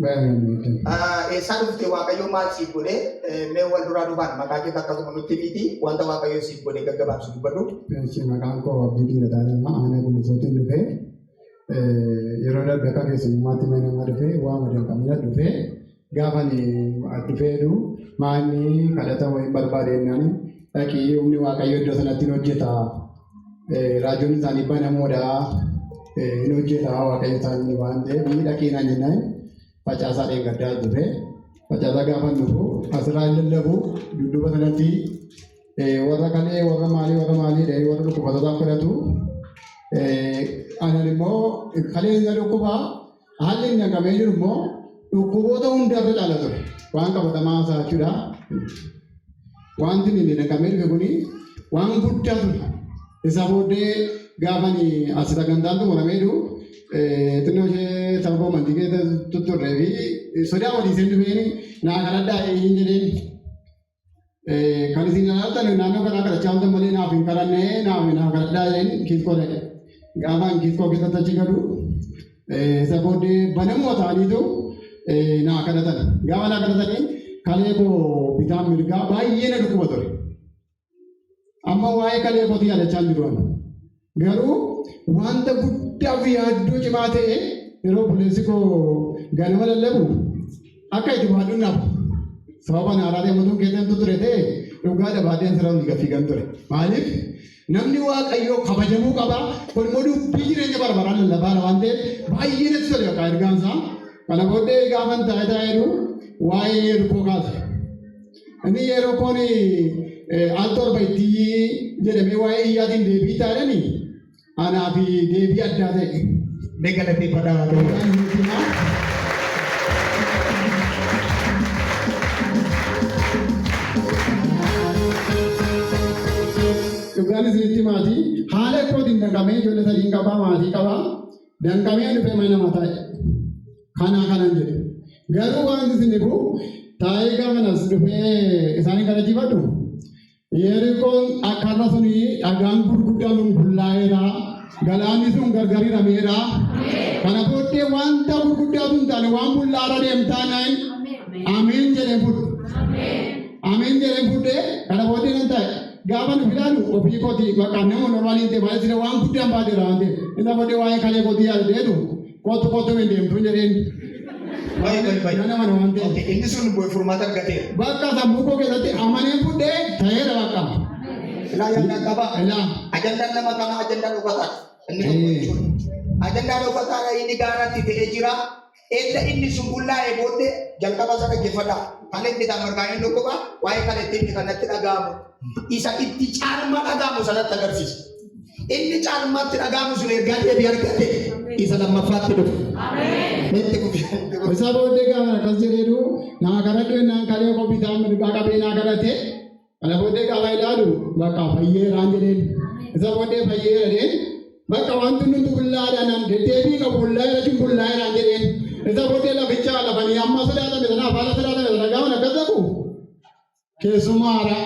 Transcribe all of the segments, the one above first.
Isaan dhufte waaqayyo maal siif godhe mee wal duraa duubaan maqaa kee akkasuma nutti himiti wanta waaqayyo siif godhe gaggabaabsu dubbadhu. Maqaan koo Abdii Gadaadha. Aanaa Guddisootiin dhufee yeroo darbe akka keessummaatti mana namaa dhufee waa madan kamila dhufee gaafa dhufeedu maanni kadhata wayii barbaadennaan dhaqii humni waaqayyo iddoo sanatti hin hojjeta. Raajoon isaanii banamoodha hin hojjeta waaqayyo isaanii waan ta'eef dhaqii naan jennaan. Facaasaa dheenggaddaa dhufe facaasaa gaafa dhufu asirraan lallabu dudduuba sanatti warra kalee warra maalii dhahee warra dhukkubsatootaa fudhatu anan immoo kalee inni dhukkubaa haalli inni naqamee jiru immoo dhukkuboota hundarra caala ture waan qabatamaa saachuudha. Wanti inni naqamee dhufe kuni waan guddaa ture. Isa booddee gaafani asirra gandaan xumuramee jiru xinnoo ishee sababa amantii keessa tutturree fi sodaa waliisee dhufeen naa kadhadhaa hin jedheen kan isin kadhattan naannoo kanaa kadhachaa hunda malee naaf hin kadhannee naaf kadhadhaa jedheen kiiskoo dhaqe. Gaafaan kiiskoo keessatti achi gadu isa booddee banamoo ta'aniitu naa kadhatan. Gaafa naa kadhatanii kalee koo bitaan mirgaa baay'ee na dhukkuba ture. Amma waa'ee kalee kootii yaadachaa jiru. Garuu wanta guddaa fi yaaddoo cimaa ta'e yeroo buleessi koo ganama lallabu akka itti baadhuun naaf sababa naaraa deematuun keessatti ture ta'e dhugaa dhabaadeen sirraa olii gafiigan ture. Maaliif namni waaqayyoo kabajamuu qaba. Kun immoo dubbii jireenya barbaadaan lallabaadha waan ta'eef baay'ee natti tole yookaan ergaan isaa. Kana booddee gaafan taa'ee jiru waa'ee yeroo kaase. Inni yeroo koon al torba itti jedhamee waa'ee iyyaatiin deebii taa'anii anaa fi deebii addaa ta'e Megalateeffadhaa ta'e. Dhugaan isinitti maatii haala ittootiin danqamee ijoollee sadiin qabaa maatii qabaa danqamee dhufee mana namaa taa'e. Kanan jedhe. Garuu waan isin dhibu taa'ee gaamanas dhufee isaanii kadhachiifadhu. Yerikoon akkarra suni dhagaan gurguddaan sun bullaa'eera. Galaanni sun gargarirameera. Kana booddee wanta gurguddaa sun taane waan bullaara deemtaanaan ameen jedhee fudhu. Ameen jedhee fudhee kana booddee nan taa'e. Gaafa nu filaalu ofii kooti maqaan nama normaalii ta'e maal jedhee waan guddaan baateera waan ta'eef. Isa booddee waa'ee kalee kootii yaadateetu kootu hin deemtu jedheen. Inni sun furmaata argateera. Bakka sammuu koo keessatti amaneen fudhee ta'eera bakka. Ilaa yaadaan qaba. Ajandaan nama kana ajandaan uffataa. Ajandaan uffataa inni gaaraatti ta'ee jira. Edda inni sun bullaa'ee booddee jalqaba sana geeffadha. Kan inni bitaa margaa inni dhukkuba waa'ee kan itti kanatti dhaga'amu. Isa itti caalma dhaga'amu sanatti agarsiisa. Inni caalmatti dhaga'amu sun ergaa deebii argate isa lammaffaatti dhufu. Isa booddee gaafa akkas jedheedu naa kadhadhu ennaan kalee koo bitaa mirgaa qabee naa kadhate. Kana booddee gaafa ilaalu bakka fayyeeraan jedheen. Isa booddee fayyeera jedheen bakka wanti nuti bullaadhaan deddeebii qabu bullaa'eera jechuun bullaa'eeraan jedheen. Isa booddee laficha lafanii amma sodaatame sanaaf haala sodaatame sana gaafa akkas ta'u keessumaara.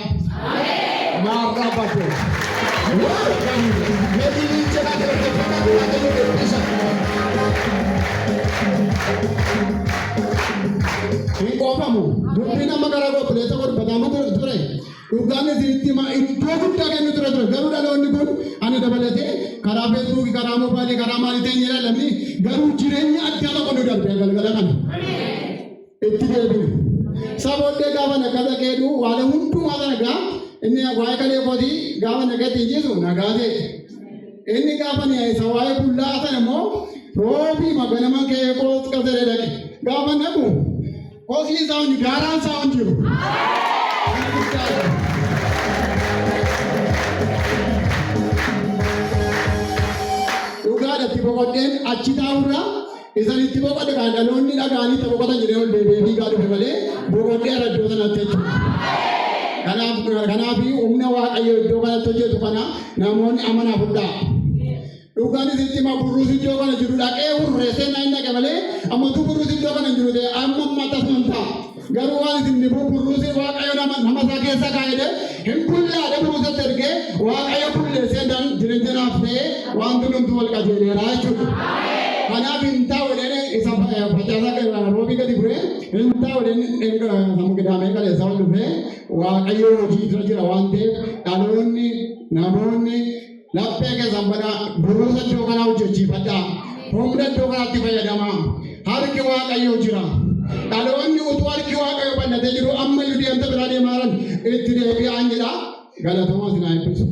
Maarraa baate. Hin qoofamu dubbii nama gara qophiileessa godhatamu ture dhugaan isinitti iddoo guddaa kennu ture garuu dhaloonni kun ani dabalatee karaa feesbuukii karaa mobaayilii karaa maalii ta'e jedhamni garuu jireenya addaa tokko nu darbe galgala kana itti deebine sabooddee gaafa nagaa dhaqeedhu waan hundumaa nagaa inni waa'ee kalee kootii gaafa nagatti hin jiru nagaa ta'e inni gaafa isa waa'ee bullaa sana immoo roobii maganama kee koos qasadee dhaqe gaafa naqu koosii isaa hundi gaaraan isaa hundi jiru. Dhugaadhatti boqoddeen achi taa'urraa isanitti boqodde kan dhaloonni dhagaanii itti boqotan jedhee ol deebi'ee fiigaa dhufe malee boqoddee ala iddoo sanatti jechuudha. Kanaaf humna waaqayyoo iddoo kanatti hojjetu kana namoonni amanaa fudhaa. Dhugaan isitti ma burruus iddoo kana jiru dhaqee hurreessee naa hin dhaqe malee ammatu burruus iddoo kana jiru ta'e amma tasman ta'a. Garuu waan isin dhibu burruusi waaqayyo nama isaa keessa kaa'ee hin bullaadhe burruusatti ergee waaqayyo bulleessee jireenya naaf ta'ee waan hundumtu wal qajeeleera jechuudha. Kanaaf hin taa'u jedhee isa facaasaa roobii gadi Inta waliin sammuqidhaamee qaleessaa ol dhufee waaqayyo hojii irra jira waan ta'eef dhaloonni namoonni laphee keessan bana buruusa iddoo kanaa hojjechiifadhaa. Humna iddoo kanaatti fayyadamaa. Harki waaqayyo jira. Dhaloonni utuu harki waaqayyo bal'atee jiru amma iyyuu deemta biraa deemaa jiran itti deebi'aan jedha. Galatoomaa sinaa eebbisu.